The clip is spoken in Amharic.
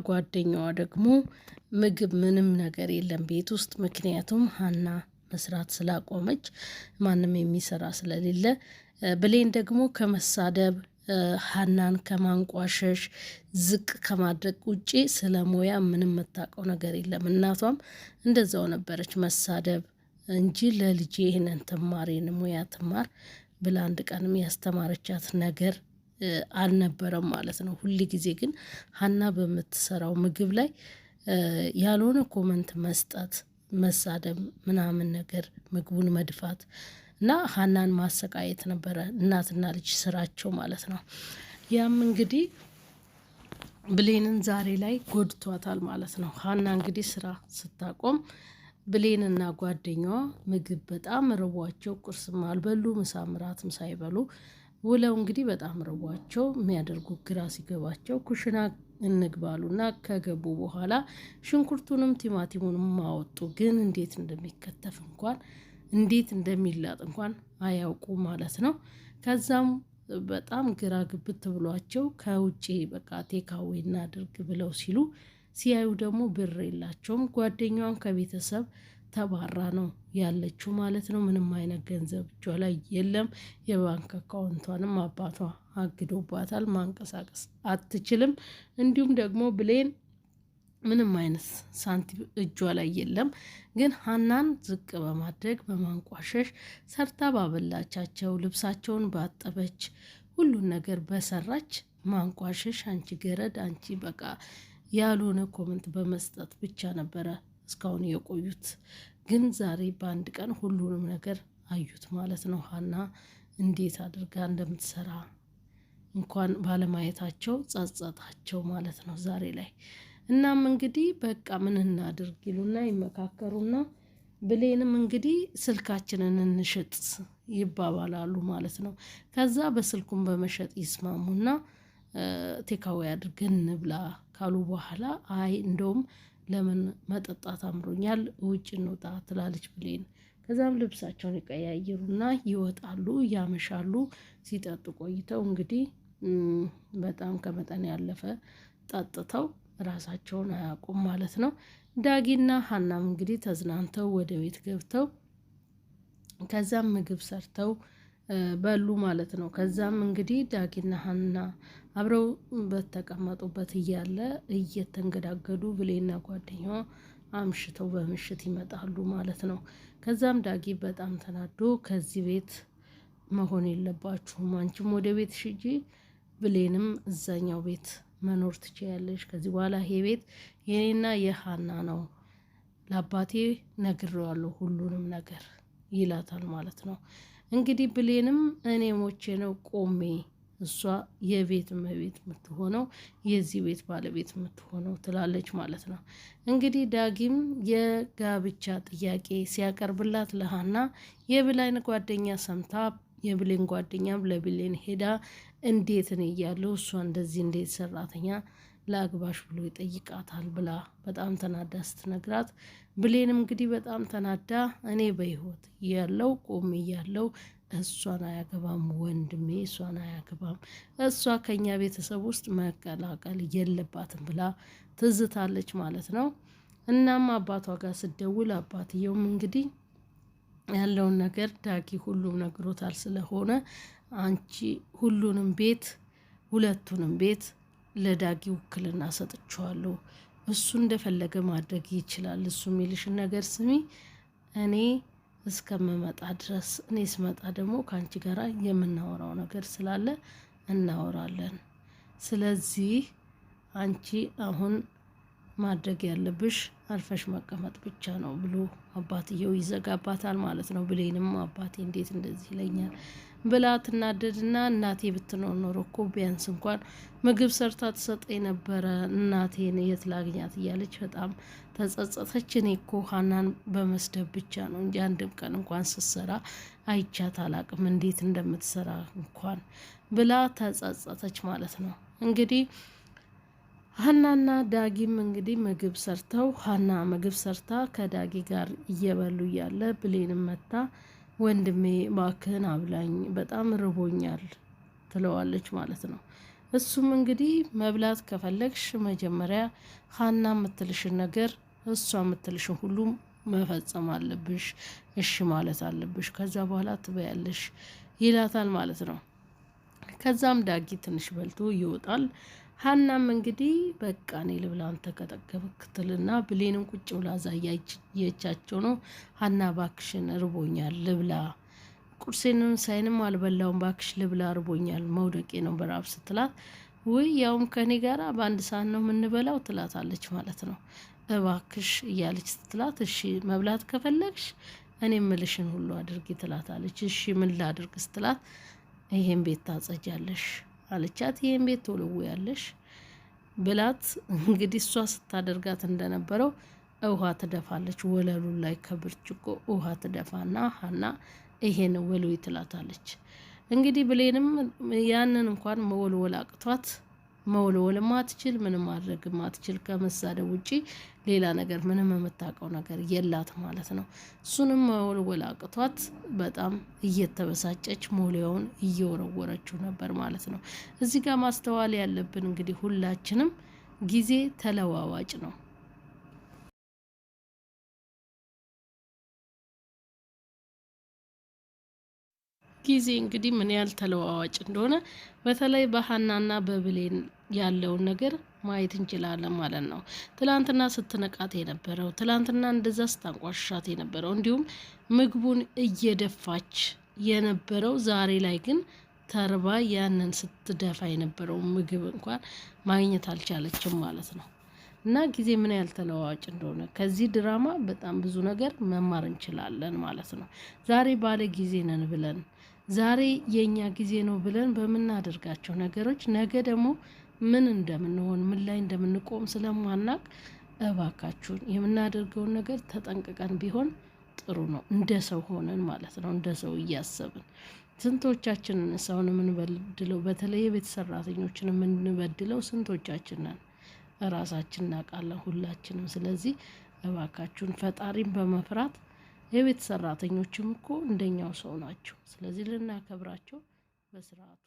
ጓደኛዋ ደግሞ ምግብ ምንም ነገር የለም ቤት ውስጥ ምክንያቱም ሀና መስራት ስላቆመች ማንም የሚሰራ ስለሌለ ብሌን ደግሞ ከመሳደብ ሀናን ከማንቋሸሽ ዝቅ ከማድረግ ውጪ ስለሞያ ምንም መታቀው ነገር የለም። እናቷም እንደዛው ነበረች መሳደብ እንጂ ለልጄ ይሄንን ተማሪን ሙያ ተማር ብላ አንድ ቀንም ያስተማረቻት ነገር አልነበረም ማለት ነው። ሁሉ ጊዜ ግን ሀና በምትሰራው ምግብ ላይ ያልሆነ ኮመንት መስጠት መሳደብ ምናምን ነገር ምግቡን መድፋት እና ሀናን ማሰቃየት ነበረ እናትና ልጅ ስራቸው ማለት ነው። ያም እንግዲህ ብሌንን ዛሬ ላይ ጎድቷታል ማለት ነው። ሀና እንግዲህ ስራ ስታቆም ብሌንና ጓደኛዋ ምግብ በጣም ርቧቸው ቁርስም አልበሉ ምሳም ራትም ሳይበሉ ውለው እንግዲህ በጣም ርቧቸው የሚያደርጉ ግራ ሲገባቸው ኩሽና እንግባሉና ከገቡ በኋላ ሽንኩርቱንም ቲማቲሙንም አወጡ። ግን እንዴት እንደሚከተፍ እንኳን እንዴት እንደሚላጥ እንኳን አያውቁ ማለት ነው። ከዛም በጣም ግራ ግብት ብሏቸው ከውጪ በቃ ቴካዌ እናድርግ ብለው ሲሉ ሲያዩ ደግሞ ብር የላቸውም። ጓደኛዋን ከቤተሰብ ተባራ ነው ያለችው ማለት ነው። ምንም አይነት ገንዘብ እጇ ላይ የለም። የባንክ አካውንቷንም አባቷ አግዶባታል፣ ማንቀሳቀስ አትችልም። እንዲሁም ደግሞ ብሌን ምንም አይነት ሳንቲም እጇ ላይ የለም። ግን ሀናን ዝቅ በማድረግ በማንቋሸሽ ሰርታ ባበላቻቸው ልብሳቸውን ባጠበች ሁሉን ነገር በሰራች ማንቋሸሽ አንቺ ገረድ አንቺ በቃ ያልሆነ ኮመንት በመስጠት ብቻ ነበረ እስካሁን የቆዩት። ግን ዛሬ በአንድ ቀን ሁሉንም ነገር አዩት ማለት ነው። ሀና እንዴት አድርጋ እንደምትሰራ እንኳን ባለማየታቸው ጸጸታቸው ማለት ነው ዛሬ ላይ። እናም እንግዲህ በቃ ምን እናድርግ ይሉና ይመካከሩና ብሌንም እንግዲህ ስልካችንን እንሽጥ ይባባላሉ ማለት ነው። ከዛ በስልኩም በመሸጥ ይስማሙና ቴካዌ አድርገን እንብላ ካሉ በኋላ አይ እንደውም ለምን መጠጣት አምሮኛል ውጭ እንውጣ ትላለች ብሌን። ከዛም ልብሳቸውን ይቀያይሩና ይወጣሉ ያመሻሉ። ሲጠጡ ቆይተው እንግዲህ በጣም ከመጠን ያለፈ ጠጥተው ራሳቸውን አያውቁም ማለት ነው። ዳጊና ሀናም እንግዲህ ተዝናንተው ወደ ቤት ገብተው ከዛም ምግብ ሰርተው በሉ ማለት ነው። ከዛም እንግዲህ ዳጊና ሀና አብረው በተቀመጡበት እያለ እየተንገዳገዱ ብሌና ጓደኛዋ አምሽተው በምሽት ይመጣሉ ማለት ነው። ከዛም ዳጊ በጣም ተናዶ ከዚህ ቤት መሆን የለባችሁም አንቺም ወደ ቤት ሽጂ ብሌንም እዛኛው ቤት መኖር ትችያለሽ። ከዚህ በኋላ ይሄ ቤት የኔና የሀና ነው። ለአባቴ ነግሬዋለሁ ሁሉንም ነገር ይላታል ማለት ነው። እንግዲህ ብሌንም እኔ ሞቼ ነው ቆሜ እሷ የቤት እመቤት የምትሆነው የዚህ ቤት ባለቤት የምትሆነው ትላለች ማለት ነው። እንግዲህ ዳጊም የጋብቻ ጥያቄ ሲያቀርብላት ለሀና የብሌን ጓደኛ ሰምታ የብሌን ጓደኛም ለብሌን ሄዳ እንዴት ነው እያለው እሷ እንደዚህ እንዴት ሰራተኛ ለአግባሽ ብሎ ይጠይቃታል ብላ በጣም ተናዳ ስትነግራት ብሌንም እንግዲህ በጣም ተናዳ እኔ በህይወት ያለው ቆሜ ያለው እሷን አያገባም ወንድሜ እሷን አያገባም እሷ ከኛ ቤተሰብ ውስጥ መቀላቀል የለባትም ብላ ትዝታለች ማለት ነው። እናም አባቷ ጋር ስትደውል አባትየውም እንግዲህ ያለውን ነገር ዳጊ ሁሉም ነግሮታል ስለሆነ አንቺ ሁሉንም ቤት ሁለቱንም ቤት ለዳጊ ውክልና ሰጥቼዋለሁ እሱ እንደፈለገ ማድረግ ይችላል እሱ የሚልሽን ነገር ስሚ እኔ እስከምመጣ ድረስ እኔ ስመጣ ደግሞ ካንቺ ጋራ የምናወራው ነገር ስላለ እናወራለን። ስለዚህ አንቺ አሁን ማድረግ ያለብሽ አርፈሽ መቀመጥ ብቻ ነው ብሎ አባትየው ይዘጋባታል ማለት ነው። ብሌንም አባቴ እንዴት እንደዚህ ይለኛል ብላ ትናደድና እናቴ ብትኖር ኖሮ እኮ ቢያንስ እንኳን ምግብ ሰርታ ትሰጠኝ ነበረ እናቴን የት ላግኛት እያለች በጣም ተጸጸተች። እኔ እኮ ሀናን በመስደብ ብቻ ነው እንጂ አንድም ቀን እንኳን ስትሰራ አይቻት አላቅም እንዴት እንደምትሰራ እንኳን ብላ ተጸጸተች ማለት ነው። እንግዲህ ሀናና ዳጊም እንግዲህ ምግብ ሰርተው ሀና ምግብ ሰርታ ከዳጊ ጋር እየበሉ እያለ ብሌንም መታ ወንድሜ እባክህን አብላኝ በጣም ርቦኛል ትለዋለች ማለት ነው። እሱም እንግዲህ መብላት ከፈለግሽ መጀመሪያ ሀና የምትልሽን ነገር እሷ የምትልሽን ሁሉም መፈጸም አለብሽ፣ እሺ ማለት አለብሽ። ከዛ በኋላ ትበያለሽ ይላታል ማለት ነው። ከዛም ዳጊ ትንሽ በልቶ ይወጣል። ሀናም እንግዲህ በቃ እኔ ልብላ አንተ ከጠገብክ ትልና ብሌንም ቁጭ ብላ እያየቻቸው ነው። ሀና ባክሽን እርቦኛል ልብላ፣ ቁርሴንም ሳይንም አልበላውም ባክሽ ልብላ እርቦኛል መውደቄ ነው በራብ ስትላት፣ ውይ ያውም ከኔ ጋራ በአንድ ሰዓት ነው የምንበላው ትላታለች ማለት ነው። እባክሽ እያለች ስትላት፣ እሺ መብላት ከፈለግሽ እኔ ምልሽን ሁሉ አድርጊ ትላታለች። እሺ ምን ላድርግ ስትላት፣ ይሄን ቤት ታጸጃለሽ አለቻት። ይሄን ቤት ትወለውያለሽ ብላት እንግዲህ እሷ ስታደርጋት እንደነበረው ውሃ ትደፋለች። ወለሉ ላይ ከብርጭቆ ውሃ ትደፋና ሀና ይሄን ወልዊ ትላታለች። እንግዲህ ብሌንም ያንን እንኳን መወልወል አቅቷት መወልወል ማትችል ምንም ማድረግ ማትችል ከመሳደብ ውጪ ሌላ ነገር ምንም የምታውቀው ነገር የላት ማለት ነው። እሱንም መወልወል አቅቷት በጣም እየተበሳጨች ሞሊያውን እየወረወረችው ነበር ማለት ነው። እዚህ ጋር ማስተዋል ያለብን እንግዲህ ሁላችንም ጊዜ ተለዋዋጭ ነው። ጊዜ እንግዲህ ምን ያህል ተለዋዋጭ እንደሆነ በተለይ በሀናና በብሌን ያለውን ነገር ማየት እንችላለን ማለት ነው። ትላንትና ስትነቃት የነበረው፣ ትላንትና እንደዛ ስታንቋሻት የነበረው፣ እንዲሁም ምግቡን እየደፋች የነበረው ዛሬ ላይ ግን ተርባ ያንን ስትደፋ የነበረው ምግብ እንኳን ማግኘት አልቻለችም ማለት ነው። እና ጊዜ ምን ያህል ተለዋዋጭ እንደሆነ ከዚህ ድራማ በጣም ብዙ ነገር መማር እንችላለን ማለት ነው። ዛሬ ባለ ጊዜ ነን ብለን ዛሬ የኛ ጊዜ ነው ብለን በምናደርጋቸው ነገሮች ነገ ደግሞ ምን እንደምንሆን ምን ላይ እንደምንቆም ስለማናቅ እባካችሁን የምናደርገውን ነገር ተጠንቅቀን ቢሆን ጥሩ ነው። እንደ ሰው ሆነን ማለት ነው። እንደ ሰው እያሰብን ስንቶቻችንን ሰውን የምንበድለው፣ በተለይ የቤት ሰራተኞችን የምንበድለው ስንቶቻችን ነን? ራሳችን እናውቃለን ሁላችንም። ስለዚህ እባካችሁን ፈጣሪን በመፍራት የቤት ሰራተኞችም እኮ እንደኛው ሰው ናቸው። ስለዚህ ልናከብራቸው በስርዓቱ